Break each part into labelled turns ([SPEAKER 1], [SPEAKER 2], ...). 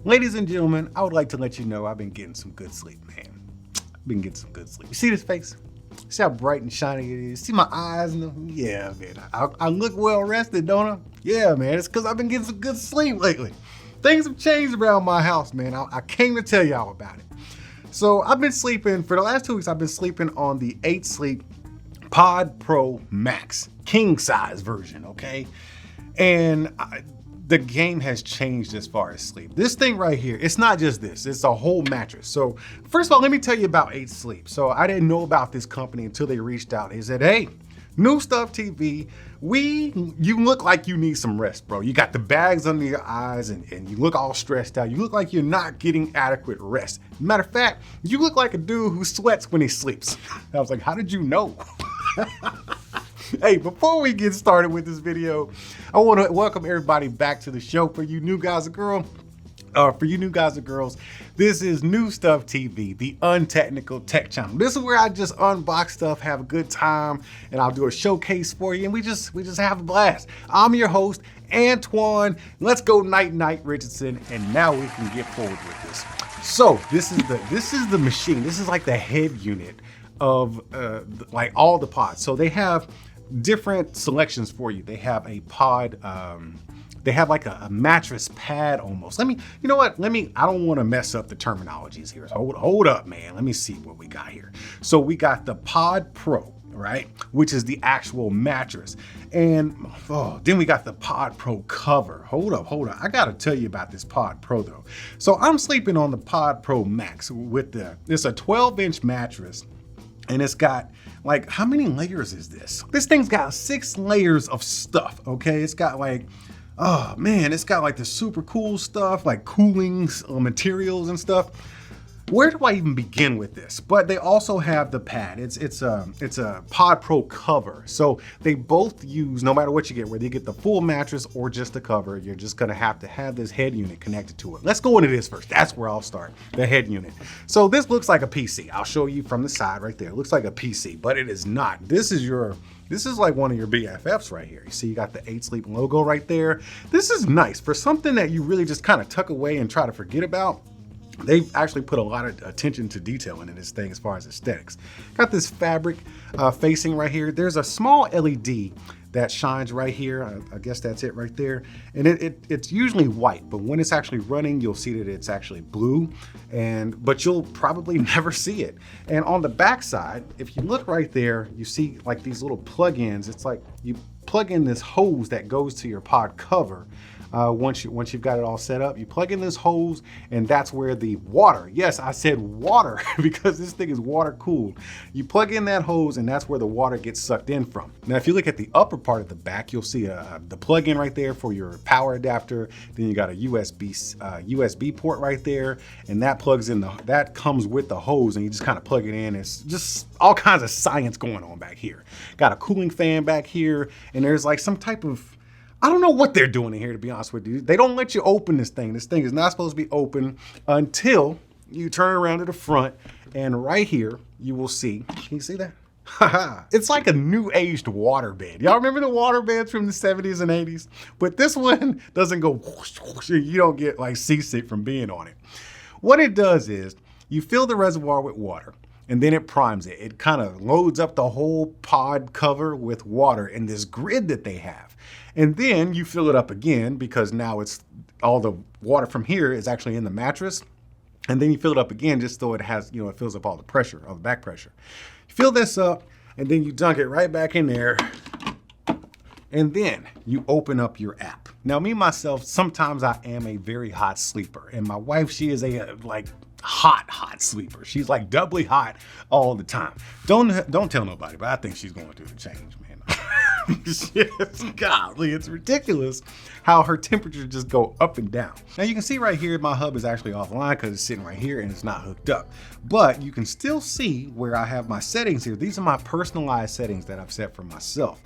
[SPEAKER 1] Ladies and gentlemen, I would like to let you know I've been getting some good sleep, man. I've been getting some good sleep. You see this face? See how bright and shiny it is? See my eyes? Yeah, man. I look well rested, don't I? Yeah, man. It's because I've been getting some good sleep lately. Things have changed around my house, man. I came to tell y'all about it. So I've been sleeping, for the last 2 weeks, I've been sleeping on the 8 Sleep Pod Pro Max, king size version, okay? And the game has changed as far as sleep. This thing right here, it's not just this, it's a whole mattress. So first of all, let me tell you about 8 Sleep. So I didn't know about this company until they reached out. They said, hey, NEWSTUFFTV, you look like you need some rest, bro. You got the bags under your eyes and you look all stressed out. You look like you're not getting adequate rest. Matter of fact, you look like a dude who sweats when he sleeps. I was like, how did you know? Hey, before we get started with this video, I want to welcome everybody back to the show. For you new guys and girls, this is NEWSTUFFTV, the untechnical tech channel. This is where I just unbox stuff, have a good time, and I'll do a showcase for you, and we just have a blast. I'm your host, Antoine. Let's go night Richardson, and now we can get forward with this. So this is the machine. This is like the head unit of like all the pods. So they have different selections for you. They have a pod, they have like a mattress pad almost. You know what? I don't want to mess up the terminologies here. So hold up, man. Let me see what we got here. So we got the Pod Pro, right? Which is the actual mattress. And then we got the Pod Pro cover. Hold up. I got to tell you about this Pod Pro though. So I'm sleeping on the Pod Pro Max with it's a 12-inch mattress. And it's got, like, how many layers is this? This thing's got 6 layers of stuff, okay? It's got like, oh man, it's got like the super cool stuff, like cooling materials and stuff. Where do I even begin with this? But they also have the pad. It's a Pod Pro cover. So they both use, no matter what you get, whether you get the full mattress or just the cover, you're just gonna have this head unit connected to it. Let's go into this first. That's where I'll start, the head unit. So this looks like a PC. I'll show you from the side right there. It looks like a PC, but it is not. This is like one of your BFFs right here. You see, you got the 8 Sleep logo right there. This is nice for something that you really just kind of tuck away and try to forget about. They've actually put a lot of attention to detail into this thing as far as aesthetics. Got this fabric facing right here. There's a small LED that shines right here. I guess that's it right there. And it's usually white, but when it's actually running, you'll see that it's actually blue, but you'll probably never see it. And on the back side, if you look right there, you see like these little plug-ins. It's like you plug in this hose that goes to your pod cover. Once you've got it all set up, you plug in this hose, and that's where the water, yes, I said water because this thing is water cooled. You plug in that hose, and that's where the water gets sucked in from. Now, if you look at the upper part of the back, you'll see the plug-in right there for your power adapter. Then you got a USB port right there, and that plugs in that comes with the hose, and you just kind of plug it in. It's just all kinds of science going on back here. Got a cooling fan back here, and there's like some type of, I don't know what they're doing in here, to be honest with you. They don't let you open this thing. This thing is not supposed to be open until you turn around to the front, and right here, you will see, can you see that? It's like a new aged water bed. Y'all remember the water beds from the 70s and 80s? But this one doesn't go whoosh, whoosh, you don't get like seasick from being on it. What it does is you fill the reservoir with water, and then it primes it. It kind of loads up the whole pod cover with water in this grid that they have. And then you fill it up again, because now it's all the water from here is actually in the mattress. And then you fill it up again just so it has, it fills up all the pressure, all the back pressure. You fill this up, and then you dunk it right back in there. And then you open up your app. Now, me, myself, sometimes I am a very hot sleeper. And my wife, she is a hot sleeper. She's like doubly hot all the time. Don't tell nobody, but I think she's going through the change, man. Golly, it's ridiculous how her temperatures just go up and down. Now you can see right here, my hub is actually offline because it's sitting right here and it's not hooked up. But you can still see where I have my settings here. These are my personalized settings that I've set for myself,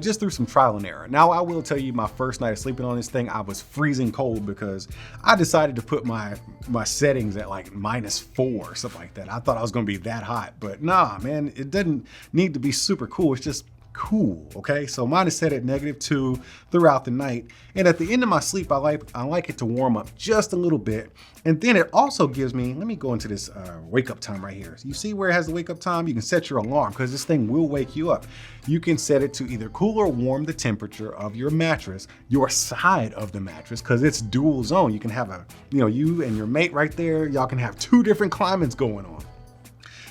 [SPEAKER 1] just through some trial and error. Now I will tell you, my first night of sleeping on this thing, I was freezing cold because I decided to put my settings at like -4 or something like that. I thought I was gonna be that hot, but nah, man, it doesn't need to be super cool. It's just cool, okay? So mine is set at -2 throughout the night. And at the end of my sleep, I like it to warm up just a little bit. And then it also gives me, let me go into this wake up time right here. So you see where it has the wake up time? You can set your alarm because this thing will wake you up. You can set it to either cool or warm the temperature of your mattress, your side of the mattress, because it's dual zone. You can have you and your mate right there, y'all can have 2 different climates going on.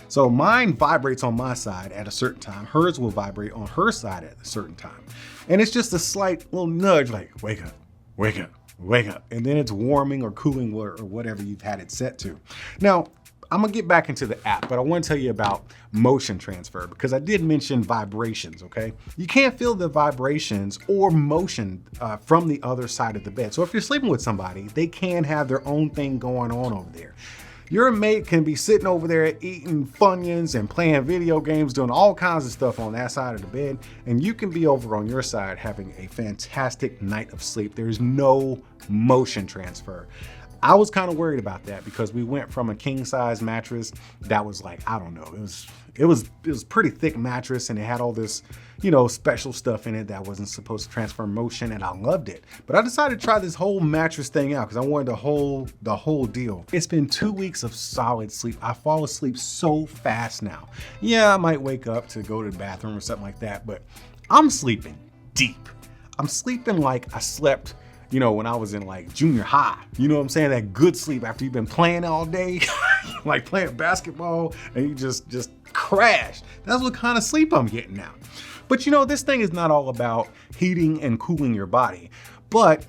[SPEAKER 1] So mine vibrates on my side at a certain time. Hers will vibrate on her side at a certain time. And it's just a slight little nudge like, wake up, wake up, wake up. And then it's warming or cooling or whatever you've had it set to. Now, I'm gonna get back into the app, but I wanna tell you about motion transfer because I did mention vibrations, okay? You can't feel the vibrations or motion from the other side of the bed. So if you're sleeping with somebody, they can have their own thing going on over there. Your mate can be sitting over there eating Funyuns and playing video games, doing all kinds of stuff on that side of the bed, and you can be over on your side having a fantastic night of sleep. There's no motion transfer. I was kind of worried about that because we went from a king size mattress that was like, I don't know, it was pretty thick mattress and it had all this, special stuff in it that wasn't supposed to transfer motion, and I loved it. But I decided to try this whole mattress thing out because I wanted the whole deal. It's been 2 weeks of solid sleep. I fall asleep so fast now. Yeah, I might wake up to go to the bathroom or something like that, but I'm sleeping deep. I'm sleeping like I slept when I was in like junior high. You know what I'm saying? That good sleep after you've been playing all day, like playing basketball and you just crash. That's what kind of sleep I'm getting now. But this thing is not all about heating and cooling your body, but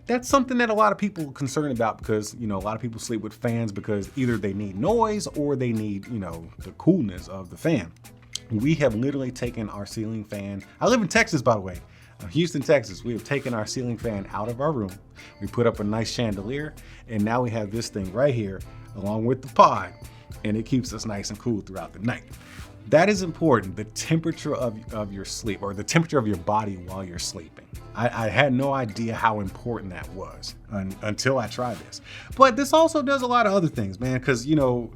[SPEAKER 1] that's something that a lot of people are concerned about because, a lot of people sleep with fans because either they need noise or they need, the coolness of the fan. We have literally taken our ceiling fan. I live in Texas, by the way. Houston, Texas. We have taken our ceiling fan out of our room. We put up a nice chandelier, and now we have this thing right here along with the pod, and it keeps us nice and cool throughout the night. That is important, the temperature of your sleep or the temperature of your body while you're sleeping. I had no idea how important that was until I tried this. But this also does a lot of other things, man, because,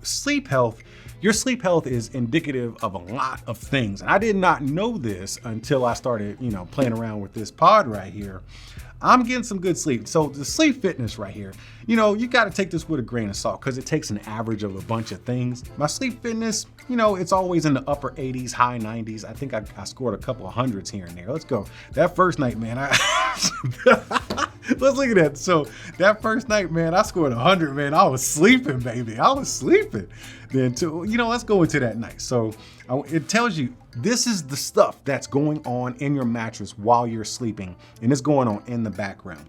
[SPEAKER 1] sleep health, your sleep health is indicative of a lot of things. And I did not know this until I started, playing around with this pod right here. I'm getting some good sleep. So the sleep fitness right here, you got to take this with a grain of salt because it takes an average of a bunch of things. My sleep fitness, it's always in the upper 80s, high 90s. I think I scored a couple of hundreds here and there. Let's go. That first night, man, let's look at that. So that first night, man, I scored 100, man. I was sleeping, baby. I was sleeping. Then let's go into that night. So it tells you this is the stuff that's going on in your mattress while you're sleeping, and it's going on in the background.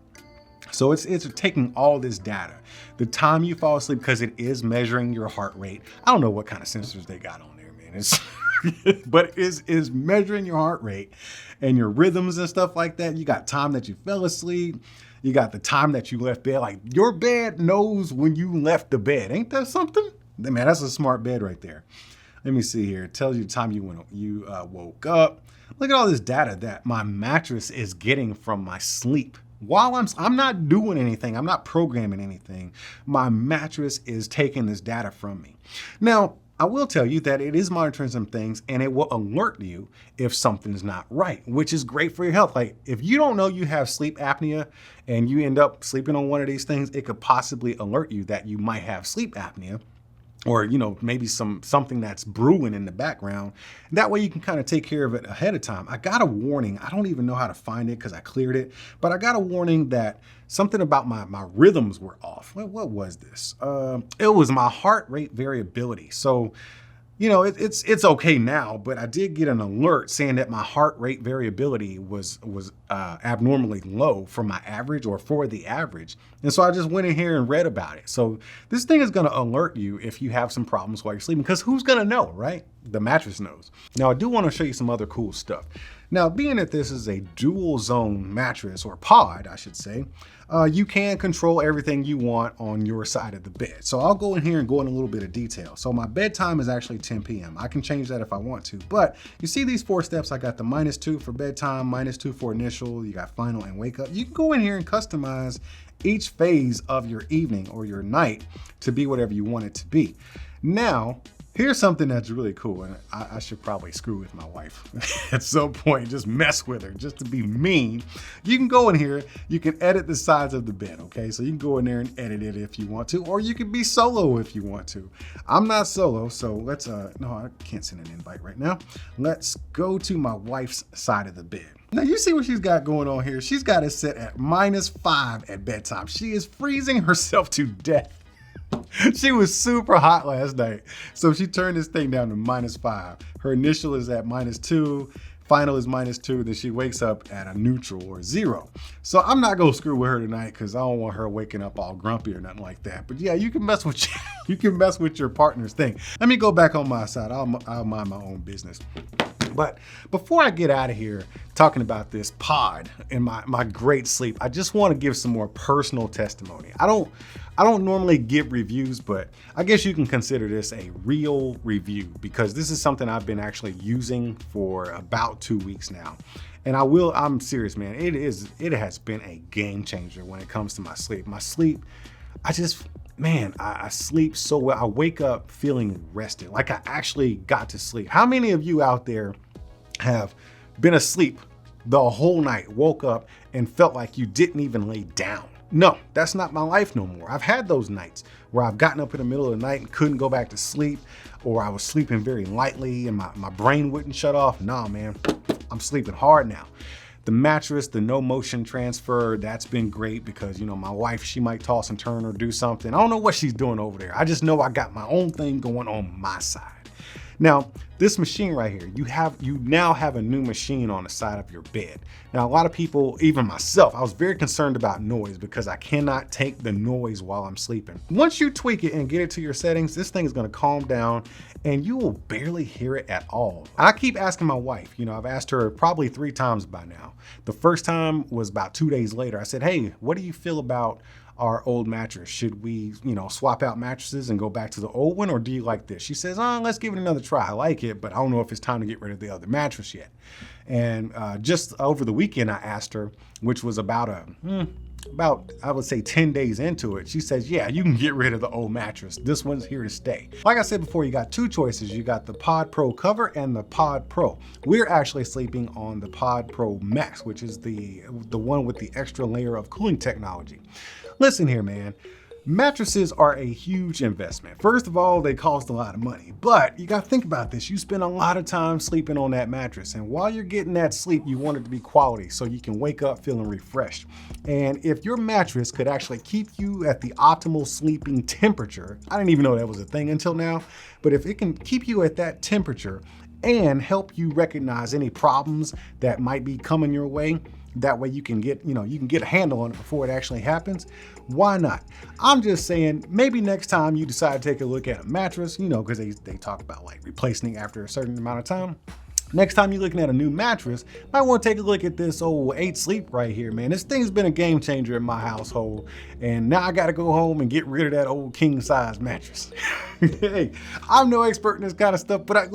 [SPEAKER 1] So it's taking all this data, the time you fall asleep, because it is measuring your heart rate. I don't know what kind of sensors they got on there, man. But it is measuring your heart rate and your rhythms and stuff like that. You got time that you fell asleep. You got the time that you left bed. Like your bed knows when you left the bed. Ain't that something? Man, that's a smart bed right there. Let me see here. It tells you the time you woke up. Look at all this data that my mattress is getting from my sleep. While I'm not doing anything, I'm not programming anything, my mattress is taking this data from me. Now, I will tell you that it is monitoring some things and it will alert you if something's not right, which is great for your health. Like if you don't know you have sleep apnea and you end up sleeping on one of these things, it could possibly alert you that you might have sleep apnea. Or, maybe something that's brewing in the background. That way you can kind of take care of it ahead of time. I got a warning. I don't even know how to find it because I cleared it. But I got a warning that something about my rhythms were off. What was this? It was my heart rate variability. So, it's okay now, but I did get an alert saying that my heart rate variability was abnormally low for my average or for the average. And so I just went in here and read about it. So this thing is going to alert you if you have some problems while you're sleeping, because who's going to know, right? The mattress knows. Now, I do want to show you some other cool stuff. Now, being that this is a dual zone mattress, or pod, I should say, you can control everything you want on your side of the bed. So I'll go in here and go in a little bit of detail. So my bedtime is actually 10 p.m. I can change that if I want to, but you see these 4 steps. I got the -2 for bedtime, -2 for initial, you got final and wake up. You can go in here and customize each phase of your evening or your night to be whatever you want it to be. Now, Here's something that's really cool, and I should probably screw with my wife at some point, just mess with her, just to be mean. You can go in here, you can edit the sides of the bed, okay? So you can go in there and edit it if you want to, or you can be solo if you want to. I'm not solo, so let's, no, I can't send an invite right now. Let's go to my wife's side of the bed. Now you see what she's got going on here. She's got it set at -5 at bedtime. She is freezing herself to death. She was super hot last night, so she turned this thing down to -5. Her initial is at -2, final is -2, then she wakes up at a neutral or 0. So I'm not gonna screw with her tonight because I don't want her waking up all grumpy or nothing like that. But yeah, you can mess with you can mess with your partner's thing. Let me go back on my side. I'll mind my own business. But before I get out of here talking about this pod and my great sleep, I just want to give some more personal testimony. I don't normally give reviews, but I guess you can consider this a real review because this is something I've been actually using for about 2 weeks now. And I'm serious, man. It has been a game changer when it comes to my sleep. My sleep, I sleep so well. I wake up feeling rested, like I actually got to sleep. How many of you out there have been asleep the whole night, woke up and felt like you didn't even lay down? No, that's not my life no more. I've had those nights where I've gotten up in the middle of the night and couldn't go back to sleep, or I was sleeping very lightly and my brain wouldn't shut off. Nah, man, I'm sleeping hard now. The mattress, the no motion transfer, that's been great because, you know, my wife, she might toss and turn or do something. I don't know what she's doing over there. I just know I got my own thing going on my side. Now, this machine right here, you now have a new machine on the side of your bed. Now, a lot of people, even myself, I was very concerned about noise because I cannot take the noise while I'm sleeping. Once you tweak it and get it to your settings, this thing is gonna calm down and you will barely hear it at all. I keep asking my wife, you know, I've asked her probably 3 times by now. The first time was about 2 days later. I said, hey, what do you feel about our old mattress? Should we, you know, swap out mattresses and go back to the old one, or do you like this? She says, let's give it another try. I like it, but I don't know if it's time to get rid of the other mattress yet. And just over the weekend, I asked her, which was about I would say 10 days into it, she says, yeah, you can get rid of the old mattress. This one's here to stay. Like I said before, you got 2 choices. You got the Pod Pro cover and the Pod Pro. We're actually sleeping on the Pod Pro Max, which is the one with the extra layer of cooling technology. Listen here, man. Mattresses are a huge investment. First of all, they cost a lot of money, but you got to think about this. You spend a lot of time sleeping on that mattress, and while you're getting that sleep, you want it to be quality so you can wake up feeling refreshed. And if your mattress could actually keep you at the optimal sleeping temperature, I didn't even know that was a thing until now, but if it can keep you at that temperature and help you recognize any problems that might be coming your way, that way you can get a handle on it before it actually happens. Why not? I'm just saying, maybe next time you decide to take a look at a mattress, you know, because they talk about like replacing it after a certain amount of time. Next time you're looking at a new mattress, might want to take a look at this old 8 Sleep right here, man. This thing's been a game changer in my household, and now I got to go home and get rid of that old king size mattress. Hey, I'm no expert in this kind of stuff, but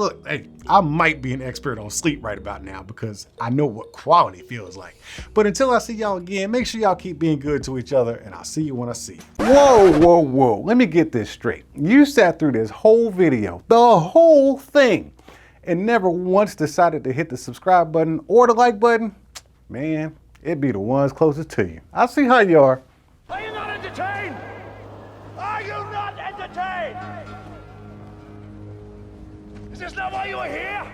[SPEAKER 1] I might be an expert on sleep right about now because I know what quality feels like. But until I see y'all again, make sure y'all keep being good to each other, and I'll see you when I see you. Whoa. Let me get this straight. You sat through this whole video, the whole thing, and never once decided to hit the subscribe button or the like button? Man, it'd be the ones closest to you. I'll see how you are.
[SPEAKER 2] Are you not entertained? Are you not entertained? Is this not why you are here?